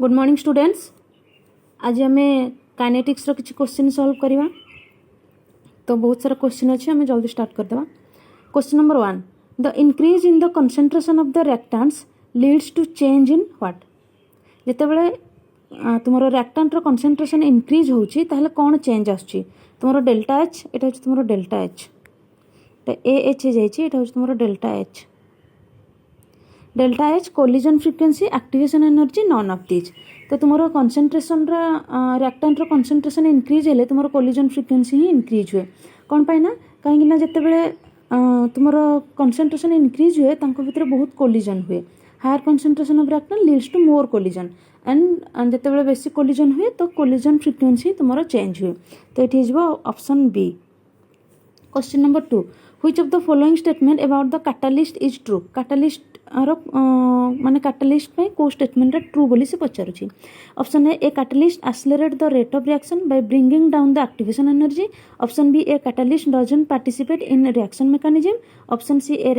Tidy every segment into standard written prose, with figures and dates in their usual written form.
Good morning students. आज आम kinetics रो किछि क्वेश्चन सॉल्व करवा। तो बहुत सारा क्वेश्चन अच्छे, आम जल्दी स्टार्ट करदेवा। Question number 1, the increase in the concentration of the reactants leads to change in what. जेतेबेले तुमरो रिएक्टेंट रो कंसंट्रेशन इंक्रीज होउची ताहले कोन चेंज आछी? तुमरो डेल्टा एच, एटा होची तुमरो डेल्टा एच, तो ए एच हे जाईची, एटा होची तुमरो delta H. Delta H collision frequency, activation energy, none of these. तो तुमरो कंसंट्रेशन रिएक्टेंट रो कंसंट्रेशन इंक्रीज हेले तुमरो कोलिजन फ्रिक्वेंसी ही इंक्रीज हुए। कौन पाई ना, कहीं ना जितेबेले तुमरो कंसंट्रेशन इंक्रीज हुए तांको भितर बहुत कोलिजन हुए। Higher concentration of reactant leads to more collision and जितेबेले बेसी कोलिजन हुए तो कोलिजन फ्रिक्वेंसी तुमरो चेंज हुए। तो ये हिजबो option B. Question number 2, which of the following statement about the catalyst is true. Catalyst माने कैटालिस्ट पे को स्टेटमेंट ट्रू बोली से पचारुची। Option A catalyst accelerate the rate of reaction by bringing down the activation energy. Option B a catalyst doesn't participate in reaction mechanism. Option C a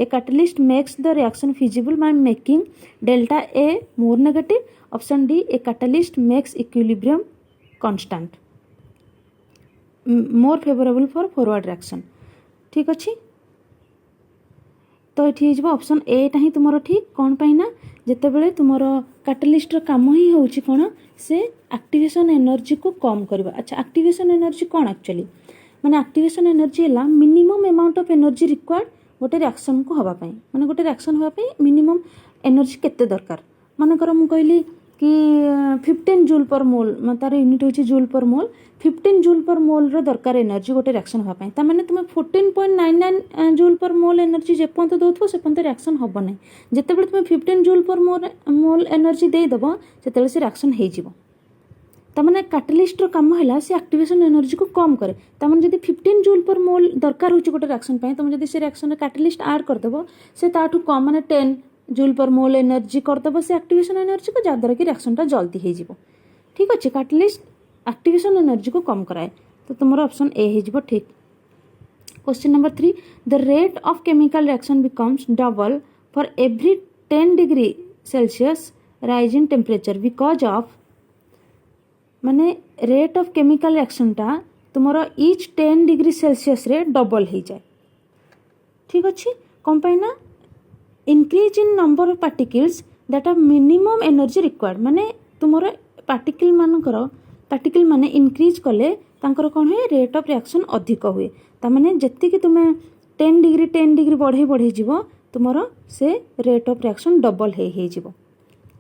catalyst makes the reaction feasible by making delta A more negative. Option D A catalyst makes equilibrium constant more favourable for forward reaction. ठीक अच्छे, तो ये option एटा ही तुम ठीक। कौन पाई ना, जितेबले तुम कैटालिस्ट काम ही होची कौन से एक्टिवेशन एनर्जी को कम करवा। अच्छा, एक्टिवेशन एनर्जी कौन एक्चुअली माने एक्टिवेशन एनर्जी है minimum amount of energy required गोटे रिएक्शन को हवा पाई। माने गोटे रिएक्शन हवा पाई मिनिमम एनर्जी केते दरकार। मानकर मु कहली कि 15 जूल पर मोल, तार यूनिट होची जूल पर मोल। 15 जूल पर मोल रो दरकार एनर्जी गोटे रिएक्शन हवा पाई। ता माने तुम 14.99 जूल पर मोल एनर्जी जे पर्यंत दउथबो से पर्यंत रिएक्शन हबो नै। जेतेबेले तुम 15 जूल पर मोल एनर्जी दे दबो सेतेबेले से रिएक्शन हे जिवो। ता माने कैटालिस्ट रो काम हैला से एक्टिवेशन एनर्जी को कम करे। ता माने जदी 15 जूल पर मोल दरकार होची गोटे रिएक्शन पाई, तुम जदी से रिएक्शन रे कैटालिस्ट ऐड कर दबो से ताठू कम माने 10 जूल पर मोल एनर्जी करदब से एक्टिवेशन एनर्जी को, जहाँद्वारा कि रिएक्शनटा जल्दी हो। ठीक अच्छे, कैटालिस्ट एक्टिवेशन एनर्जी को कम कराए। तो तुम ऑप्शन ए हो ठीक। Question number 3, the rate of chemical reaction becomes double for every 10 degree Celsius rise in temperature because of. माने रेट ऑफ केमिकल रिएक्शनटा तुम ईच 10 डिग्री सेल्सियस रे डबल हो जाए। ठीक अच्छे, कौन पाई ना, increase in number of particles that are minimum energy required. माने तुमर पार्टिकल माने इंक्रीज कले तांकर कौन हुए, रेट ऑफ रिएक्शन अधिक हुए। ता माने जत्ती कि तुम 10 डिग्री बढ़े बढ़े जीवो तुमर से रेट ऑफ रिएक्शन डबल हे जीवो।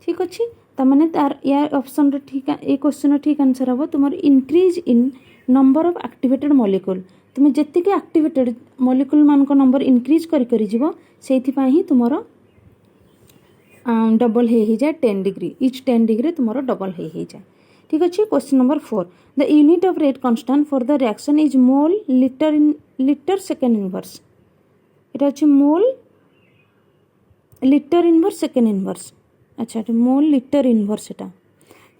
ठीक अच्छे, ता माने तार या ऑप्शन रे ठीक, ए क्वेश्चन ठीक आंसर हम तुमर increase in number of activated molecule. तुम जेति के एक्टिवेटेड मॉलिक्यूल मान को नंबर इंक्रीज करी जीवो सेथि पई ही तुमरो डबल हे जाए 10 डिग्री, ईच 10 डिग्री तुमरो डबल हे जाए। ठीक अच्छे। Question number 4, the unit of rate constant for the reaction is mole litre second inverse. एटा अछि मोल लिटर इनवर्स सेकेंड इनवर्स। अच्छा, मोल लिटर इनवर्स एटा।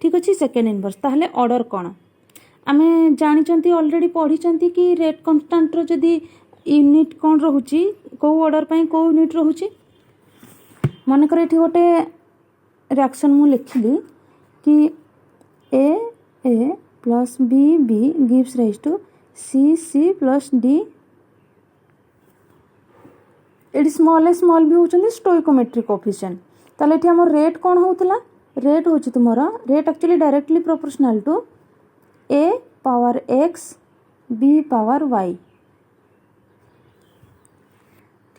ठीक अच्छे, सेकेंड इनवर्स ताहले ऑर्डर कौन आमे जानी ऑलरेडी पढ़ी कि रेट कांस्टेंट रो जदी यूनिट कौन रोची, को ऑर्डर पाई को यूनिट रोची। मन कर ये गोटे रिएक्शन मु लिखिली कि A plus B gives rise to C plus D. एटी स्मॉल भी होचंदी स्टोइकोमेट्रिक कोएफिशिएंट। ताले एठी हमर रेट कौन होतला, रेट होची तुमरा rate actually directly proportional to A power X B power Y.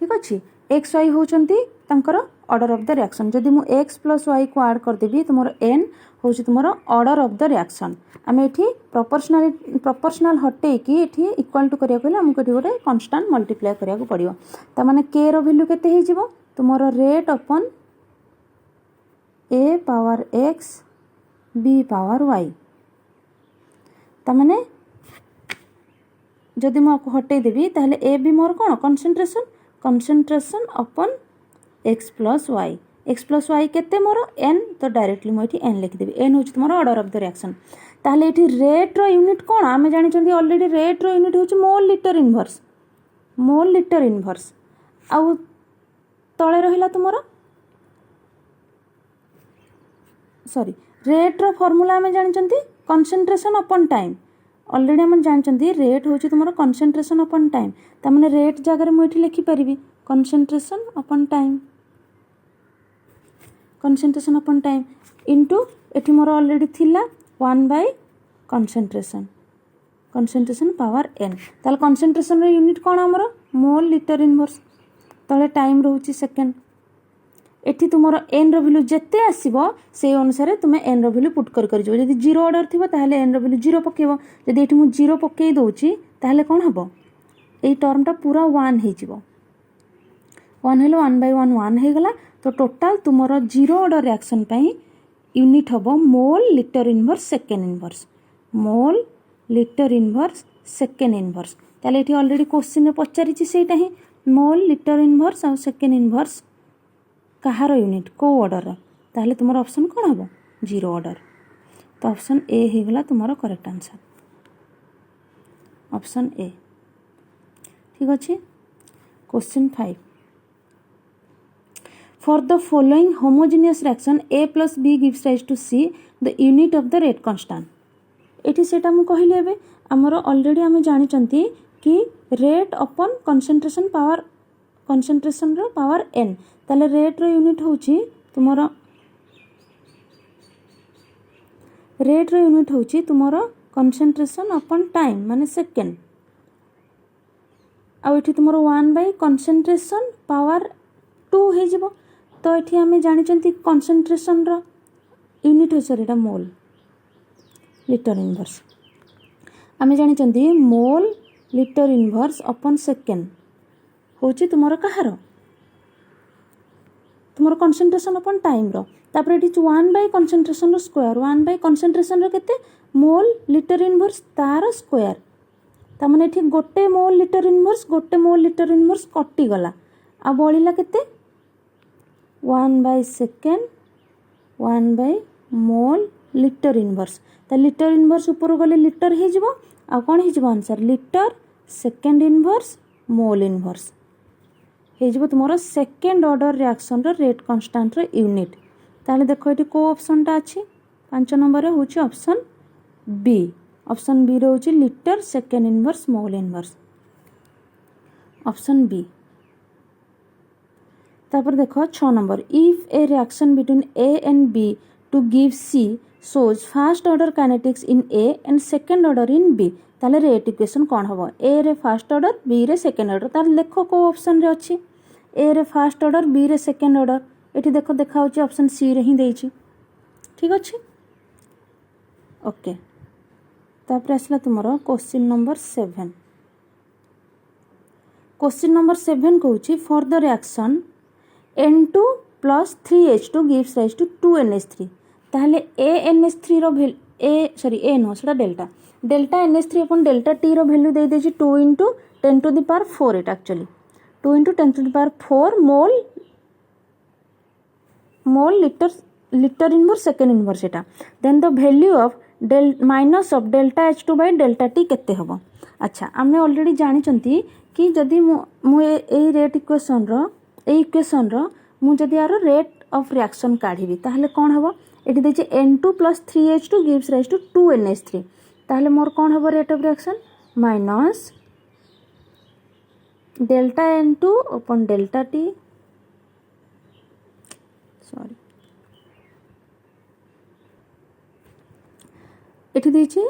ठीक अच्छे, एक्स वाई होचंती तांकर ऑर्डर ऑफ द रिएक्शन। जदि मु एक्स प्लस वाई को ऐड कर देबी तुमर एन होची तुमर ऑर्डर ऑफ द रिएक्शन। आमे एठी प्रोपोर्शनल हटे कि एठी इक्वल टू करिया कहले हमको एठी गोटे कांस्टेंट मल्टीप्लाई करिया को पड़ियो। ता माने के रो वैल्यू केते हे जिवो, तुमर rate upon A power X B power Y. ता माने जदि मु हटे देबी ताहले ए बी मोर कोन concentration upon X plus Y केते मोर एन। तो डायरेक्टली मु एठी एन लिख देबी। एन होची तुमरो ऑर्डर ऑफ द रिएक्शन। ताहले एठी रेट रो यूनिट कोन आमे जानि चंदी ऑलरेडी, रेट रो यूनिट होची मोल लिटर इनवर्स। आउ तळे रहिला तुमरो सॉरी रेट्र फर्मूला आम जानते कनसेंट्रेशन अपन टाइम ऑलरेडी आम जानते रेट हूँ तुम कनसेंट्रेशन अपन टाइम ताने रेट जगह मुझे लिखिपारि कनसेंट्रेशन अपन टाइम कनसेंट्रेशन अपन टाइम इंटू एटी मोर ऑलरेडी थिला 1 कंसंट्रेशन कंसंट्रेशन पावर n ताल कंसंट्रेशन रे यूनिट कौन आमर मोल लिटर इनवर्स तले टाइम रोचे सेकेंड एठी तुमर n रो वैल्यू जेते आसीबो से अनुसार तुमे n रो वैल्यू पुट कर जो जदी जीरो ऑर्डर थिबो ताहले n रो वैल्यू जीरो पकेबो जदी एठी मु जीरो पकेई दोची ताहले कोन हबो एई टर्मटा पूरा 1 हे जिवो 1 हेलो 1/1 1 हे गला तो टोटल तुमर जीरो ऑर्डर रिएक्शन पई यूनिट हबो mole litre inverse second inverse mole litre inverse second inverse ताले एठी ऑलरेडी क्वेश्चन रे पचारि छि सेटा ही मोल लिटर इनवर्स और सेकेंड इनवर्स कहार यूनिट को ऑर्डर ताहले तुमर ऑप्शन कोन हबो जीरो ऑर्डर तो ऑप्शन ए हे गला तुमर करेक्ट आंसर ऑप्शन ए ठीक अछि question 5 For the following homogeneous reaction A plus B gives rise to C the unit of the rate constant एठी सेटा मु कहली एबे हमर ऑलरेडी हम जानि चंती कि रेट अपन कंसंट्रेशन रो पावर n ताले रेट रो यूनिट होची तुमरो रेट रो यूनिट होची तुमरो कंसंट्रेशन अपन टाइम माने सेकेंड आ एठी तुमरो 1 कंसंट्रेशन पावर 2 हे जिवो तो एठी हमें जानि चंती कंसंट्रेशन रो यूनिट हो सर एटा मोल लिटर इनवर्स आम जानी मोल लिटर इनवर्स अपन सेकेंड हूँ तुम कहार तुम कंसंट्रेशन अपन टाइम तापर ये 1 कंसंट्रेशन रो स्क्वायर 1 कंसंट्रेशन रो केते मोल लिटर इनवर्स तार स्क्वायर तामने एठी गोटे मोल लिटर इनवर्स कटि गला आ बळिला केते 1 सेकेंड 1 मोल लिटर इनवर्स तो लिटर इनवर्स ऊपर गले लिटर हे जिवो आ कोन हे जिवो answer litre second inverse mole inverse हे जिवो तुमरो सेकेंड ऑर्डर रिएक्शन रो रेट कांस्टेंट रो यूनिट ताले देखो एटी को ऑप्शन टा अछि 5 नंबर रे होची ऑप्शन बी रे होची litre second inverse mole inverse option B तापर देखो 6 number if a reaction between A and B to give C shows first order kinetics in A and second order in B ताले rate equation कौन हबो A रे first order B रे second order तार लेखो को option रे अछि A रे फर्स्ट ऑर्डर B रे सेकंड ऑर्डर एठी देखो देखा होची ऑप्शन सी रे ही देछि ठीक अछि ओके तापर असला तुमरो क्वेश्चन नंबर 7 क्वेश्चन नंबर 7 कहूची for the reaction N2 plus 3H2 gives rise to 2NH3 ताहले ANH3 रो ए नो सेटा delta NH3 upon delta T रो वैल्यू दे देछि 2 * 10 to the power 4 एट actually 2 * 10 to the power 4 mole litre inverse second inverse एटा then the value of minus of delta H2 by delta T केते हबो अच्छा आमे ऑलरेडी जानि चंती कि जदी मु ए रेट इक्वेशन रो मु जदी यार रेट ऑफ रिएक्शन काढिबी ताहले कोन हबो एटी देछि N2 plus 3H2 gives rise to 2NH3 ताहले मोर कोन हबो rate of reaction minus delta N2 upon delta T sorry एटी देछि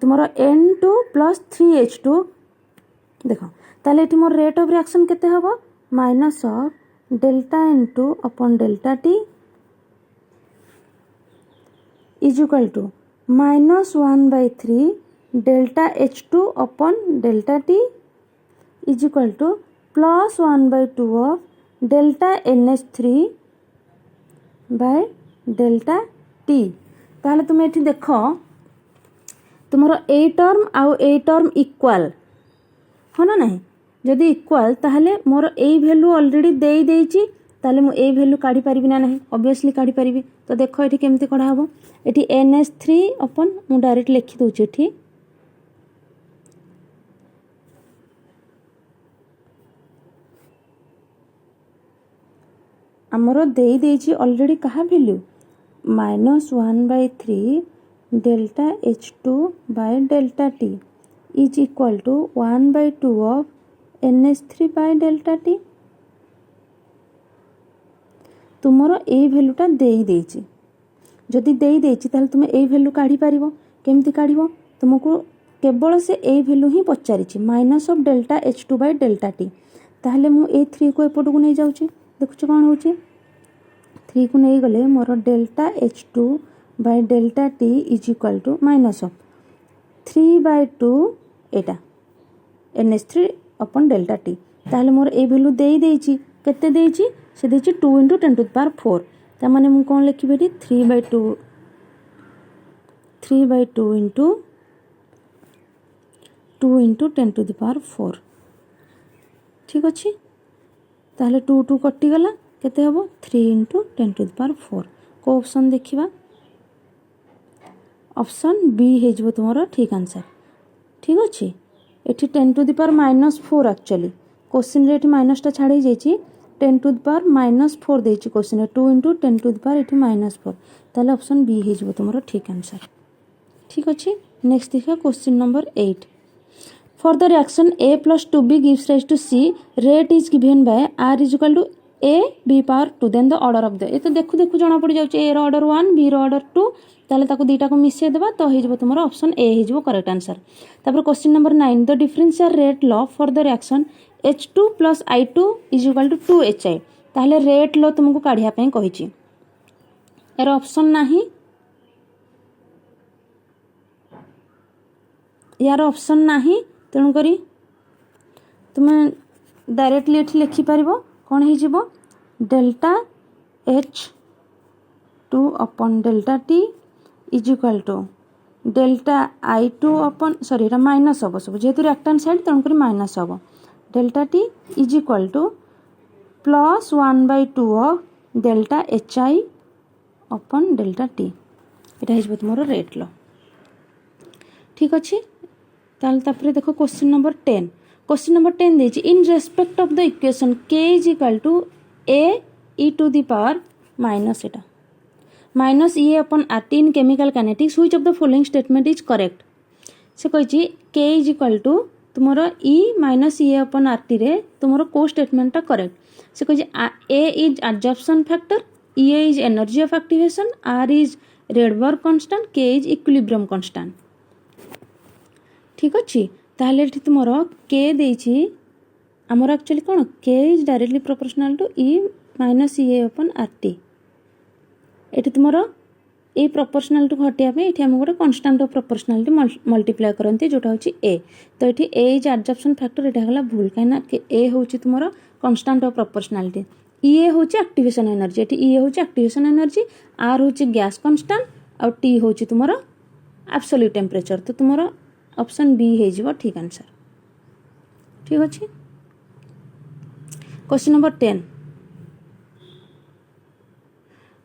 तुमरो N2 plus 3H2 देखो ताहले एटी मोर रेट ऑफ रिएक्शन केते हबो minus of delta N2 upon delta T is equal to -1/3 delta H2 upon delta T is equal to +1/2 of delta NH3 by delta T ताहले तुम एठी देखो तुमरो ए टर्म आउ ए टर्म इक्वल हो ना नहीं जदि इक्वल ताहले मोर ए वैल्यू ऑलरेडी देई देइची ताले मु ए वैल्यू काढी परिबि ना नहीं ऑब्वियसली काढी परिबि तो देखो एठी केमती कढा हबो एठी NH3 अपन मु डायरेक्ट लिखि दोची एठी आमर देई ऑलरेडी कहा value -1/3 delta H2 by delta T is equal to 1/2 of NH3 by delta T। तुमर ए भैल्यूटा देई जदि देई ताहले तुम ए भैल्यू काढ़ी पारिबो। केमती काढ़िबो? तुमको केवल से ए भैल्यू ही पचारिछि minus of delta H2 by delta T। ताहले मु ए 3 को एपटू नहीं जाउछि। देखुछ कोन होछि 3 को नहीं गले मोर delta H2 by delta T is equal to minus of 3/2 एटा NH3 अपन डेल्टा T। ताहले मोर ए भैल्यू देछि केते देछि से देछि 2 × 10⁴। ता माने मु कोन लिखिबे 3/2 × 2 × 10⁴। ठीक अछि। ताहले 2 2 कटि गला केते हबो 3 × 10⁴। को ऑप्शन देखिबा ऑप्शन बी हे जबो तुमरो ठीक आंसर। ठीक अछि। एठी 10⁻⁻4 एक्चुअली क्वेश्चन रे एठी माइनस टा छाड़ी जाईची 10⁻⁻4 देछि क्वेश्चन रे 2 × 10⁻⁴ एठी -4 ताले ऑप्शन बी हे जबो तुमरो ठीक आंसर। ठीक अछि। नेक्स्ट देखा question number 8 for the reaction A + 2B gives rise to C rate is given by R is equal to A B power 2 then the order of the ये तो देखु देखु जणा पड़ी जाउची A रो ऑर्डर 1 B रो ऑर्डर 2 ताले ताको दीटा को मिसे देबा तो हे जबो तुमरो ऑप्शन ए हे जबो करेक्ट आंसर। तापर question number 9 the differential rate law for the reaction H2 + I2 is equal to 2HI ताहले रेट लॉ तुमको काढिया पई कहिची एरो ऑप्शन नाही यार ऑप्शन नाही तेणु करी तुम डायरेक्टली एठी लिखि पारिबो कोन हे जिवो delta H2 upon delta T is equal to delta I2 upon sorry एटा माइनस हबो सब जेतु रिएक्टेंट साइड तेणु करी माइनस हबो delta T is equal to plus 1/2 of delta HI upon delta T एटा हे जिवो तुमरो रेट लो। ठीक अछि। ताल तापरे देखो क्वेश्चन नंबर 10 क्वेश्चन नंबर 10 देछि in respect of the equation k is equal to a e to the power minus एटा minus e upon RT in chemical kinetics which of the following statement is correct से कहिछि k is equal to तुमरो e - e upon RT रे तुमरो को statement ता correct से कहिछि a is absorption factor e is energy of activation r is Rydberg constant k is equilibrium constant. ठीक अच्छी ताहले एठी तुमरो k देछि हमर एक्चुअली कोन k is directly proportional to e - e upon RT एठी तुमरो ए प्रोपोर्शनल टू हटिया पे एठी हम गोटे कांस्टेंट ऑफ प्रोपोर्शनलिटी मल्टीप्लाई करंती जोटा होची a तो एठी a इज एब्जॉर्प्शन फैक्टर एटा हला भूल काइना a होची तुमरो कांस्टेंट ऑफ प्रोपोर्शनलिटी e होची एक्टिवेशन एनर्जी एठी e होची एक्टिवेशन एनर्जी r होची गैस कांस्टेंट और t होची तुमरो एब्सोल्यूट टेंपरेचर तो तुमरो ऑप्शन बी हे जिवो ठीक आंसर। ठीक अछि। क्वेश्चन नंबर 10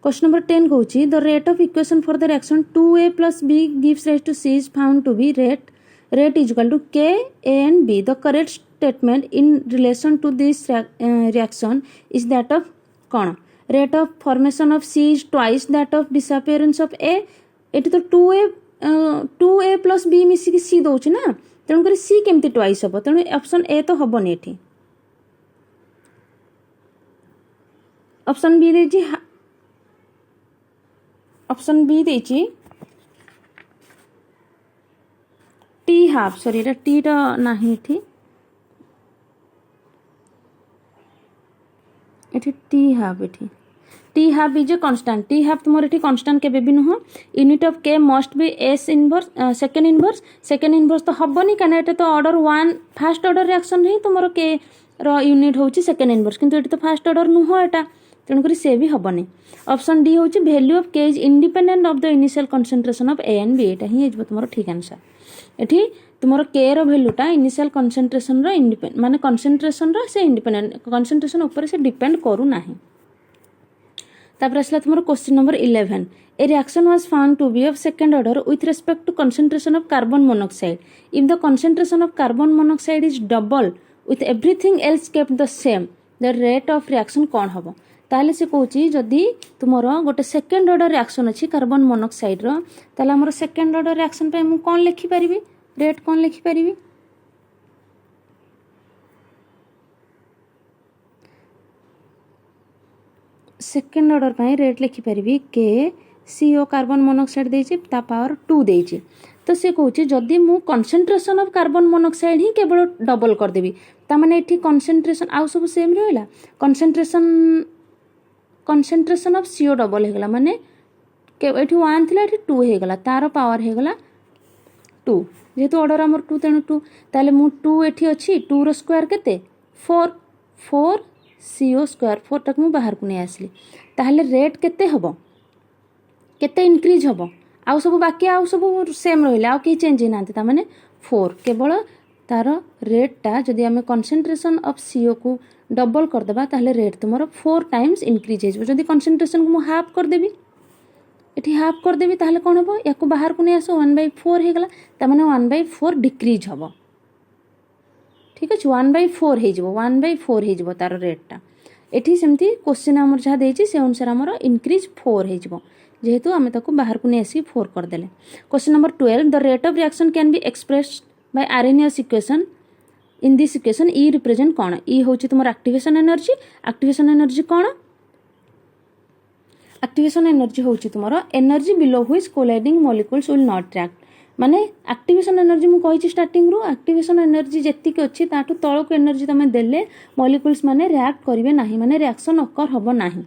क्वेश्चन नंबर 10 कहूची the rate of equation for the reaction 2a + b gives rise to c is found to be rate is equal to k a and b the correct statement in relation to this reaction is that of कौन rate of formation of c is twice that of disappearance of a eighty तो 2a + b मिसी की c दोछ ना तेणु करी c केमती twice हबो तेणु ऑप्शन ए तो हबोनी एठी ऑप्शन बी देछि ऑप्शन बी देछि t हाफ सॉरी एटा t टा नाही एठी एठी t हाफ एठी t half is a constant t half तुमर एठी कांस्टेंट केबे भी नुह unit of k must be s inverse second inverse तो हबनी काना एटा तो ऑर्डर 1 फर्स्ट ऑर्डर रिएक्शन है तुमर k रो यूनिट होची सेकंड इनवर्स किंतु एठी तो फर्स्ट ऑर्डर नुह एटा तेणु करी से भी हबनी। ऑप्शन डी होची value of k is independent of the initial concentration of a and b एटा ही हेजबो तुमर ठीक आंसर एठी तुमर k रो वैल्यूटा इनिशियल कंसंट्रेशन रो इंडिपेंडेंट माने कंसंट्रेशन रो से इंडिपेंडेंट कंसंट्रेशन ऊपर से डिपेंड करू नाही। तापर असला तुमर question number 11 a reaction was found to be of second order with respect to concentration of carbon monoxide if the concentration of carbon monoxide is double with everything else kept the same the rate of reaction कोन हबो ताहले से कहूँ जदि तुमर गोटे second order reaction अच्छी carbon monoxide ताहले हमर सेकेंड ऑर्डर रिएक्शन पे मु कौन लिखिपारि रेट कौन लिखिपारि सेकेंड ऑर्डर पे रेट लिखिपारि के सीओ कार्बन मोनोक्साइड देछि ता पावर 2 देछि तो से कहूँ जदि मु कंसंट्रेशन ऑफ कार्बन मोनोक्साइड ही केवल डबल करदेवी ताने ये कंसंट्रेशन आउ सब सेम रहा कंसंट्रेशन ऑफ सीओ डबल होगला माने ये 1 थी 2 होगला तार पावर होगला 2 जेहेतु ऑर्डर आमर 2 तेणु 2 ताले मु 2 एठी अच्छी 2 रो स्क्वायर केते 4 सीओ स्क्वायर 4 तक मु बाहर को नहीं आसली ताहले रेट केते हबो केते इंक्रीज हबो आउ सब बाकी आउ सब सेम रहिला आउ कि चेंज होना ता माने 4 केवल तार रेटा जदि आम कंसंट्रेशन ऑफ सीओ को डबल करदेबा ताहले रेट तुमर 4 टाइम्स इंक्रीज हो जदि कंसंट्रेशन को मु हाफ करदेबी एठी हाफ करदेबी ताहले कोन हबो याको बाहर को नहीं आसो 1/4 हेगला ता माने 1/4 डिक्रीज हबो ठीक अछि 1/4 हे जिवो 1/4 हे जिवो तार रेटटा एठी सेमती क्वेश्चन हमर जहा देछि से अनुसार हमर इंक्रीज 4 हे जिवो जेहेतु आमे ताको बाहर को नहीं आसी 4 कर देले question number 12 the rate of reaction can be expressed by Arrhenius equation in this equation E represent कौन ई होची तुमर एक्टिवेशन एनर्जी कौन एक्टिवेशन एनर्जी होची तुमर energy below which colliding molecules will not react माने एक्टिवेशन एनर्जी मु कहिची starting रु एक्टिवेशन एनर्जी जेतिक अछि ताठू तळक एनर्जी तमे देले मॉलिक्यूल्स माने रिएक्ट करिवे नाही माने रिएक्शन ओकर हबो नाही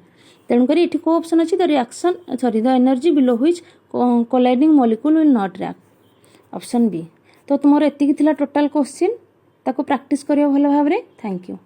तेणु करी एठी को ऑप्शन अछि the reaction sorry the energy below which colliding molecule will not react option B तो तुमर एतिकी थिला टोटल क्वेश्चन ताको प्रैक्टिस करियो भलो भाबरे थैंक यू।